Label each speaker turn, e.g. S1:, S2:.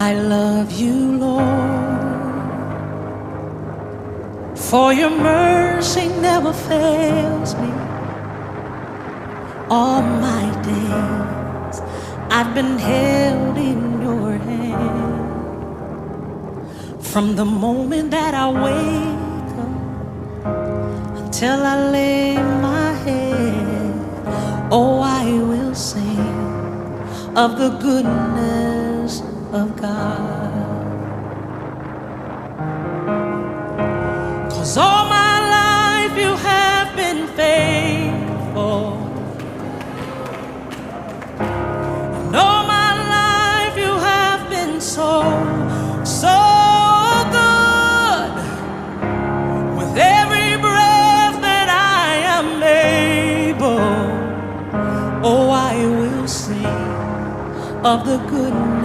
S1: I love you, Lord, for your mercy never fails me. All my days I've been held in your hand. From the moment that I wake up until I lay my head, oh, I will sing of the goodness of God. 'Cause all my life you have been faithful, and all my life you have been so, so good. With every breath that I am able, oh, I will sing of the goodness